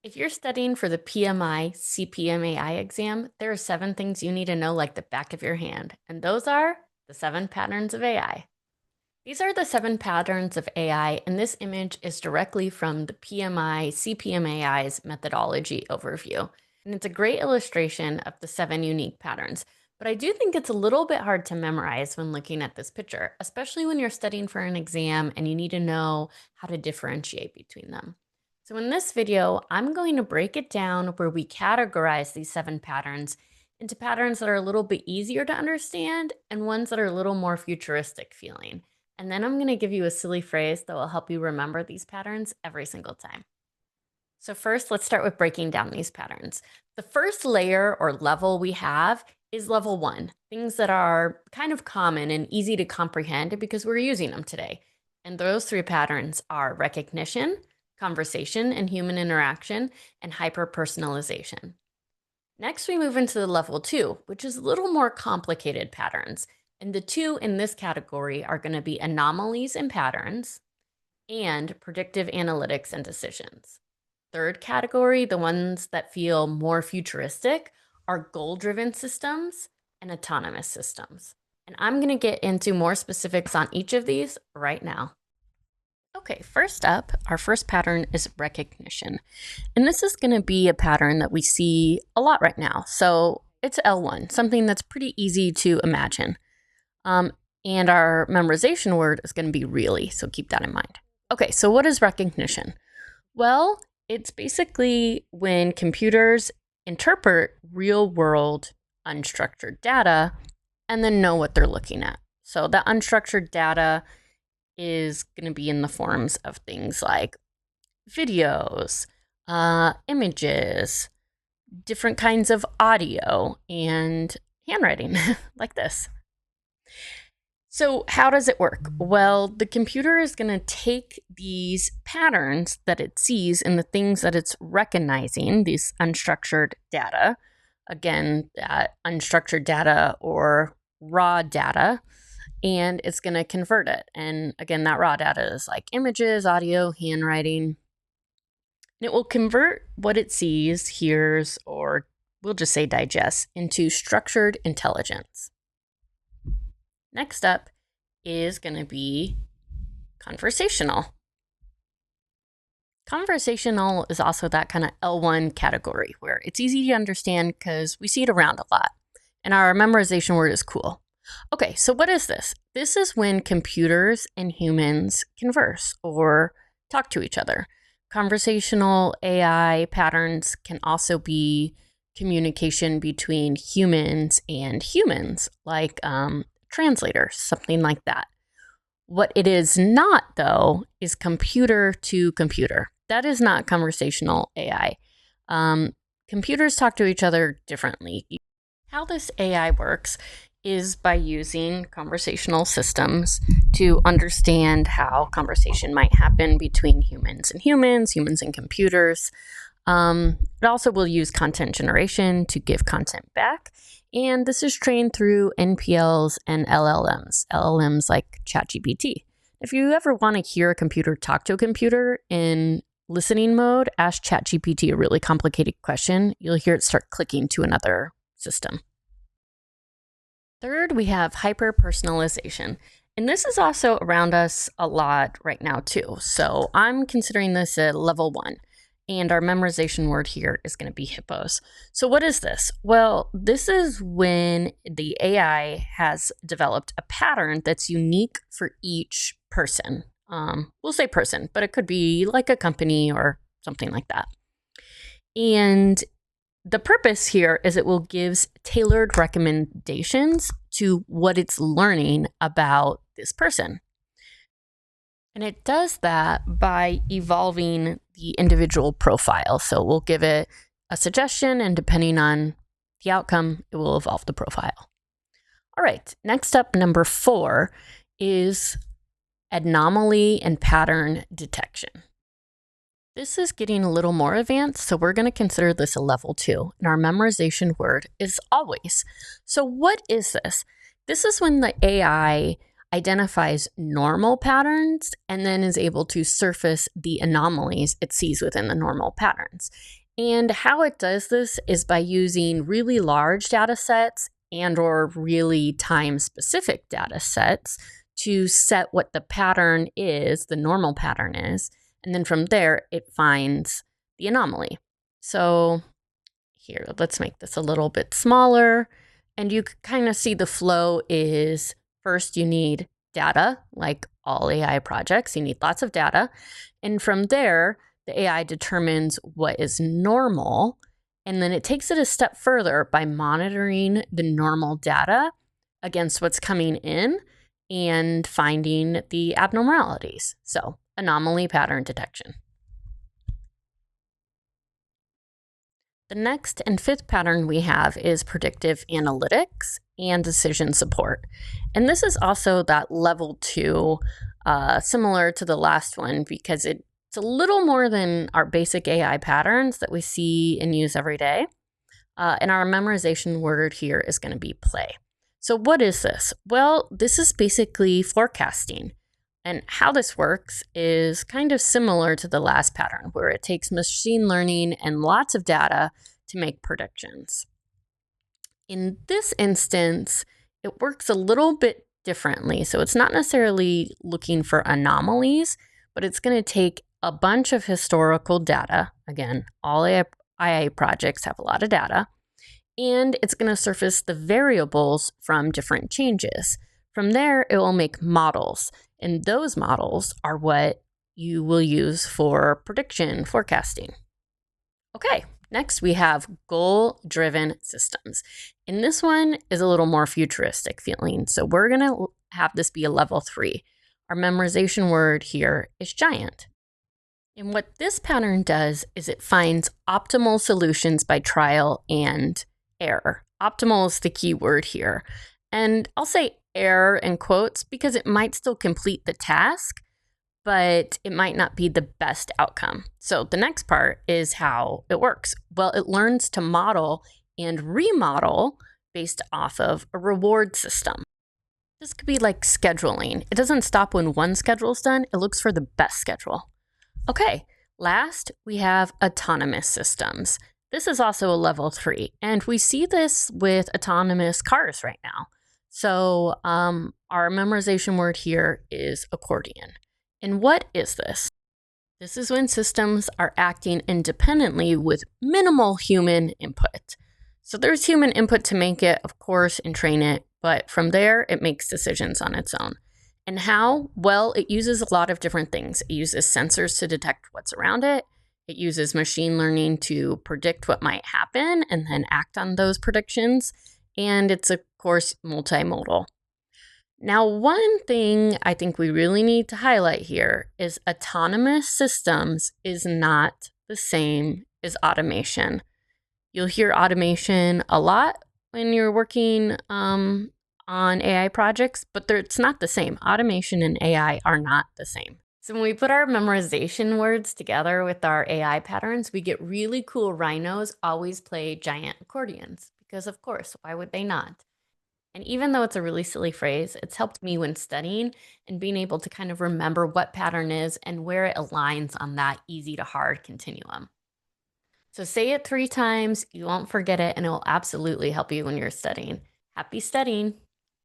If you're studying for the PMI CPMAI exam, there are 7 things you need to know like the back of your hand, and those are the 7 patterns of AI. These are the 7 patterns of AI, and this image is directly from the PMI CPMAI's methodology overview. And it's a great illustration of the 7 unique patterns. But I do think it's a little bit hard to memorize when looking at this picture, especially when you're studying for an exam and you need to know how to differentiate between them. So in this video, I'm going to break it down where we categorize these 7 patterns into patterns that are a little bit easier to understand and ones that are a little more futuristic feeling. And then I'm going to give you a silly phrase that will help you remember these patterns every single time. So first, let's start with breaking down these patterns. The first layer or level we have is level 1, things that are kind of common and easy to comprehend because we're using them today. And those 3 patterns are recognition, conversation and human interaction, and hyper-personalization. Next, we move into the level 2, which is a little more complicated patterns. And the 2 in this category are going to be anomalies and patterns and predictive analytics and decisions. Third category, the ones that feel more futuristic, are goal-driven systems and autonomous systems. And I'm going to get into more specifics on each of these right now. Okay, first up, our first pattern is recognition. And this is going to be a pattern that we see a lot right now. So it's L1, something that's pretty easy to imagine. And our memorization word is going to be really, so keep that in mind. Okay, so what is recognition? Well, it's basically when computers interpret real-world unstructured data and then know what they're looking at. So the unstructured data is going to be in the forms of things like videos, images, different kinds of audio, and handwriting, like this. So how does it work? Well, the computer is going to take these patterns that it sees in the things that it's recognizing, these unstructured data, again, unstructured data or raw data, and it's going to convert it. And again, that raw data is like images, audio, handwriting. And it will convert what it sees, hears, or we'll just say digests into structured intelligence. Next up is going to be conversational. Conversational is also that kind of L1 category where it's easy to understand because we see it around a lot. And our memorization word is cool. Okay, so what is this? This is when computers and humans converse or talk to each other. Conversational AI patterns can also be communication between humans and humans, like translators, something like that. What it is not, though, is computer to computer. That is not conversational AI. Computers talk to each other differently. How this AI works is by using conversational systems to understand how conversation might happen between humans and humans, humans and computers. It also will use content generation to give content back. And this is trained through NPLs and LLMs like ChatGPT. If you ever want to hear a computer talk to a computer in listening mode, ask ChatGPT a really complicated question. You'll hear it start clicking to another system. Third, we have hyper-personalization. And this is also around us a lot right now too. So I'm considering this a level 1. And our memorization word here is going to be hippos. So what is this? Well, this is when the AI has developed a pattern that's unique for each person. We'll say person, but it could be like a company or something like that. And the purpose here is it will give tailored recommendations to what it's learning about this person. And it does that by evolving the individual profile. So we'll give it a suggestion, and depending on the outcome, it will evolve the profile. All right, next up, number 4 is anomaly and pattern detection. This is getting a little more advanced, so we're going to consider this a level 2. And our memorization word is always. So what is this? This is when the AI identifies normal patterns, and then is able to surface the anomalies it sees within the normal patterns. And how it does this is by using really large data sets and or really time-specific data sets to set what the pattern is, the normal pattern is, and then from there it finds the anomaly. So here, let's make this a little bit smaller, and you can kind of see the flow is first you need data, like all AI projects, you need lots of data, and from there the AI determines what is normal, and then it takes it a step further by monitoring the normal data against what's coming in and finding the abnormalities. So, anomaly pattern detection. The next and fifth pattern we have is predictive analytics and decision support. And this is also that level 2, similar to the last one, because it's a little more than our basic AI patterns that we see and use every day. And our memorization word here is going to be play. So what is this? Well, this is basically forecasting. And how this works is kind of similar to the last pattern, where it takes machine learning and lots of data to make predictions. In this instance, it works a little bit differently. So it's not necessarily looking for anomalies, but it's going to take a bunch of historical data. Again, all AI projects have a lot of data. And it's going to surface the variables from different changes. From there, it will make models. And those models are what you will use for prediction forecasting. Okay, next we have goal-driven systems. And this one is a little more futuristic feeling. So we're going to have this be a level 3. Our memorization word here is giant. And what this pattern does is it finds optimal solutions by trial and error. Optimal is the key word here. And I'll say error in quotes because it might still complete the task, but it might not be the best outcome. So the next part is how it works. Well, it learns to model and remodel based off of a reward system. This could be like scheduling. It doesn't stop when one schedule is done. It looks for the best schedule. Okay, last we have autonomous systems. This is also a level 3, and we see this with autonomous cars right now. So our memorization word here is accordion. And what is this? This is when systems are acting independently with minimal human input. So there's human input to make it, of course, and train it, but from there, it makes decisions on its own. And how? Well, it uses a lot of different things. It uses sensors to detect what's around it. It uses machine learning to predict what might happen and then act on those predictions. And it's, of course, multimodal. Now, one thing I think we really need to highlight here is autonomous systems is not the same as automation. You'll hear automation a lot when you're working on AI projects, but it's not the same. Automation and AI are not the same. So when we put our memorization words together with our AI patterns, we get really cool rhinos always play giant accordions because, of course, why would they not? And even though it's a really silly phrase, it's helped me when studying and being able to kind of remember what pattern is and where it aligns on that easy to hard continuum. So say it 3 times, you won't forget it, and it will absolutely help you when you're studying. Happy studying!